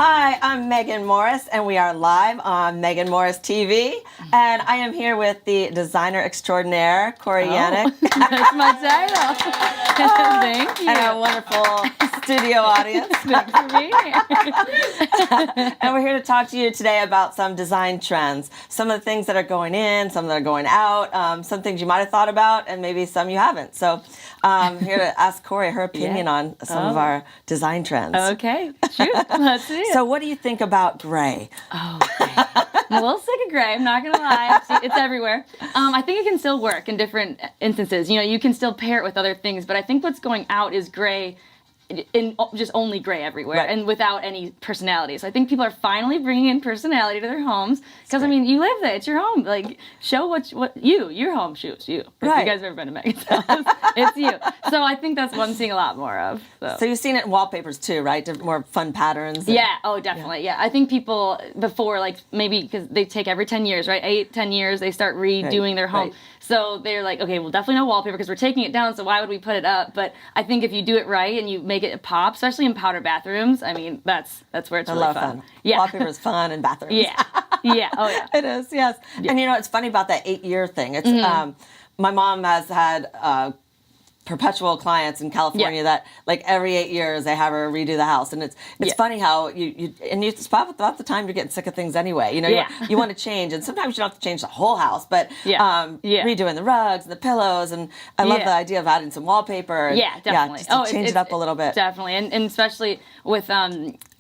Hi, I'm Megan Morris, and we are live on Megan Morris TV. And I am here with the designer extraordinaire, Cory Yanick. That's my title. Thank you. And our wonderful studio audience. Thanks for being here. And we're here to talk to you today about some design trends. Some of the things that are going in, some that are going out, some things you might have thought about, and maybe some you haven't. So I'm here to ask Cory her opinion on some of our design trends. Okay, shoot. Let's see it. So what do you think about gray? Oh, okay. I'm a little sick of gray, I'm not going to lie. It's everywhere. I think it can still work in different instances. You know, you can still pair it with other things, but I think what's going out is gray, in just only gray everywhere, right, and without any personality. So I think people are finally bringing in personality to their homes, because I mean, you live there, it's your home. Like, show your home shoots you. Right. If you guys have ever been to Megan's house, it's you. So I think that's what I'm seeing a lot more of. So you've seen it in wallpapers too, right? More fun patterns. Yeah, oh, definitely. Yeah, I think people before, like, maybe because they take every 10 years, right? 8-10 years, they start redoing their home. Right. So they're like, okay, well, definitely no wallpaper because we're taking it down, so why would we put it up? But I think if you do it right and you make it pop, especially in powder bathrooms, I mean, that's where it's really fun. Yeah. Wallpaper is fun in bathrooms. Yeah. Yeah. Oh, yeah. It is, yes. Yeah. And you know, it's funny about that 8-year thing. It's my mom has had perpetual clients in California that, like, every 8 years they have her redo the house, and it's funny how it's about the time you're getting sick of things anyway. You know, you want to change, and sometimes you don't have to change the whole house, but redoing the rugs and the pillows, and I love the idea of adding some wallpaper. And, definitely. Just to change it up a little bit. Definitely, and especially with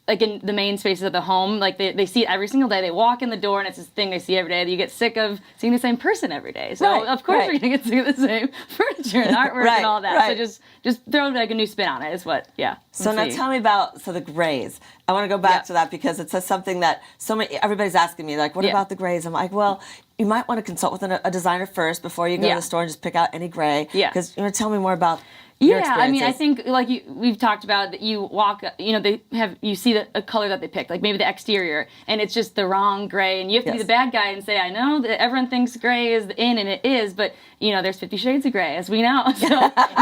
like in the main spaces of the home, like they see it every single day. They walk in the door and it's this thing they see every day. You get sick of seeing the same person every day. So of course you're gonna get sick of the same furniture and artwork and all that. So just throw like a new spin on it is what, So now tell me about the grays. I want to go back to that because it's something that everybody's asking me, like, what about the grays? I'm like, well, you might want to consult with a designer first before you go to the store and just pick out any gray. Because you want to tell me more about your experiences. I mean, I think like we've talked about that you walk, you know, you see a color that they picked, like maybe the exterior, and it's just the wrong gray, and you have to be the bad guy and say, I know that everyone thinks gray is in, and it is, but you know, there's 50 shades of gray, as we know. So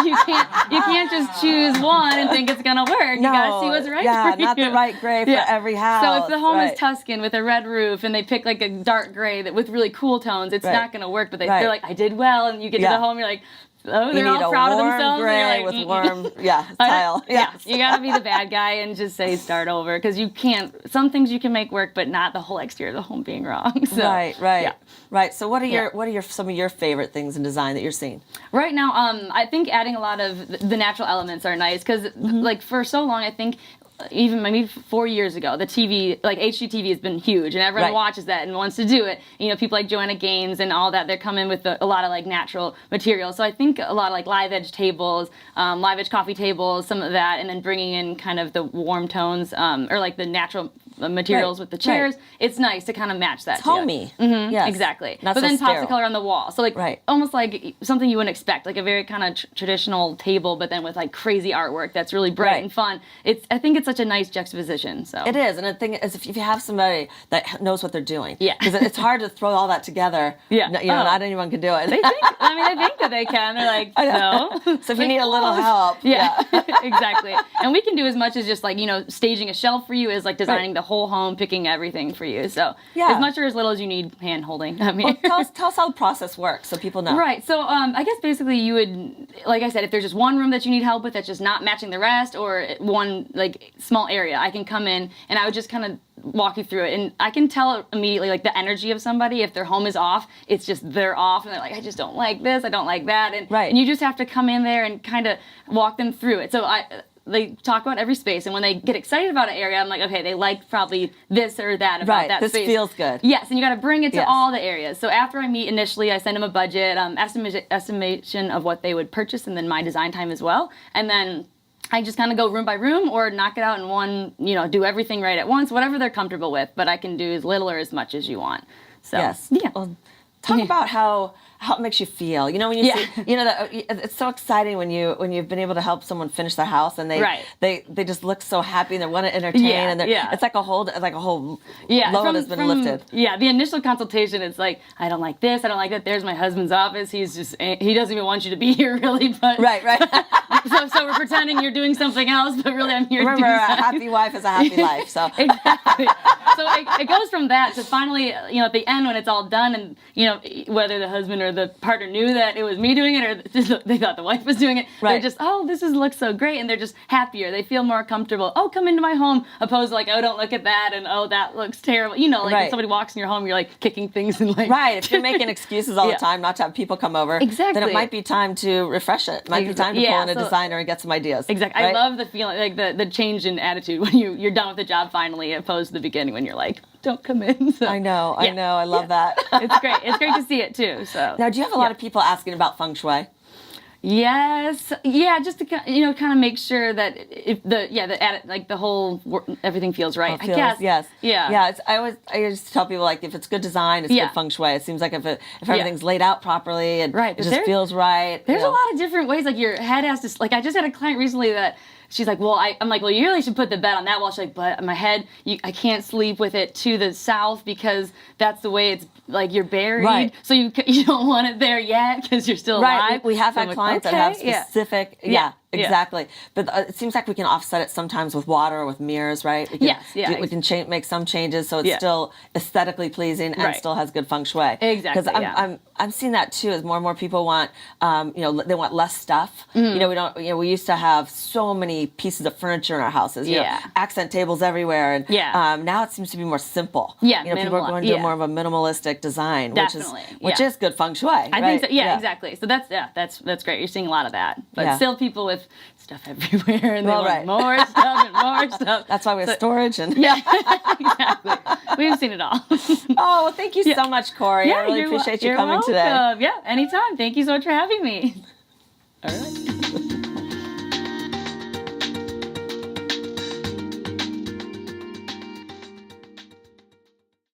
you can't just choose one and think it's gonna work. You gotta see what's right for you. Not the right gray for every house. So if the home is Tuscan with a red roof and they pick like a dark gray with really cool tones, it's not gonna work. But they're like, I did well, and you get to the home, you're like, oh, they're all proud of themselves. Gray like, with warm, tile. Yeah, you gotta be the bad guy and just say start over, because you can't. Some things you can make work, but not the whole exterior of the home being wrong. So, right. So what are some of your favorite things in design that you're seeing right now? I think adding a lot of the natural elements are nice, because like for so long, I think. Even maybe 4 years ago, the TV, like HGTV, has been huge, and everyone watches that and wants to do it. You know, people like Joanna Gaines and all that, they're coming with a lot of like natural materials. So I think a lot of like live edge tables, live edge coffee tables, some of that, and then bringing in kind of the warm tones or like the natural materials with the chairs. It's nice to kind of match that. It's homey. Yes. Exactly. But then pops the color on the wall. So like almost like something you wouldn't expect, like a very kind of traditional table, but then with like crazy artwork that's really bright and fun. I think it's such a nice juxtaposition. So it is, and the thing is, if you have somebody that knows what they're doing, because it's hard to throw all that together. You know, not anyone can do it. They think that they can. They're like, no. So if you need a little help, exactly. And we can do as much as just like, you know, staging a shelf for you, as like designing the whole home, picking everything for you. So as much or as little as you need hand holding. I mean, well, tell us how the process works so people know. Right. So I guess basically you would, like I said, if there's just one room that you need help with that's just not matching the rest, or one like small area, I can come in and I would just kind of walk you through it, and I can tell immediately like the energy of somebody. If their home is off, it's just they're off, and they're like, I just don't like this, I don't like that, and you just have to come in there and kind of walk them through it. So they talk about every space, and when they get excited about an area, I'm like, okay, they like probably this or that about that space. This feels good. Yes, and you got to bring it to all the areas. So after I meet initially, I send them a budget, estimation of what they would purchase, and then my design time as well, and then I just kind of go room by room, or knock it out in one, you know, do everything right at once, whatever they're comfortable with, but I can do as little or as much as you want. So, well, talk about how it makes you feel. You know, when you see, you know, that it's so exciting when you've been able to help someone finish their house, and they just look so happy and they want to entertain, and it's like a whole load has been lifted. Yeah, the initial consultation, it's like, I don't like this, I don't like that. There's my husband's office. He doesn't even want you to be here, really. But So we're pretending you're doing something else, but really I'm here Remember, to do a something. happy wife is a happy life. So Exactly. So it goes from that to finally, at the end when it's all done, and whether the husband or the partner knew that it was me doing it, or just, they thought the wife was doing it. Right. They're just, oh, looks so great, and they're just happier. They feel more comfortable. Oh, come into my home, opposed to like, oh, don't look at that, and oh, that looks terrible. Like Right. when somebody walks in your home, you're like kicking things and like. right, if you're making excuses all Yeah. the time not to have people come over, Exactly. then it might be time to refresh it. It might be time to pull in a designer and get some ideas. Exactly. Right? I love the feeling, like the change in attitude when you're done with the job finally, opposed to the beginning when you're like, don't come in. So, I know. I love that. It's great. It's great to see it too. So Now, do you have a lot of people asking about feng shui? Yes. Yeah. Just to kind of make sure that if the whole everything feels right. I guess. Yes. Yeah. Yeah. I just tell people, like, if it's good design, it's good feng shui. It seems like if everything's laid out properly and Right, it just feels right. There's a lot of different ways. Like your head has to. Like I just had a client recently that. She's like, well, I'm like, well, you really should put the bed on that wall. She's like, but my head, I can't sleep with it to the south because that's the way it's like you're buried. Right. So you don't want it there yet because you're still alive. Right. We have had clients that have specific. Yeah. Exactly. But it seems like we can offset it sometimes with water or with mirrors, right? We can, we can make some changes so it's still aesthetically pleasing and still has good feng shui. Exactly. Because I'm seeing that too as more and more people want, they want less stuff. Mm-hmm. We used to have so many pieces of furniture in our houses. Accent tables everywhere, and now it seems to be more simple. Yeah. People are going to more of a minimalistic design, Definitely. which is good feng shui. I think so. Yeah, exactly. So that's great. You're seeing a lot of that, but still people with stuff everywhere and they want more stuff and more stuff. That's why we have storage and exactly. We've seen it all. Oh, well, thank you so much, Cory. I really appreciate you coming today. Yeah, anytime. Thank you so much for having me. All right.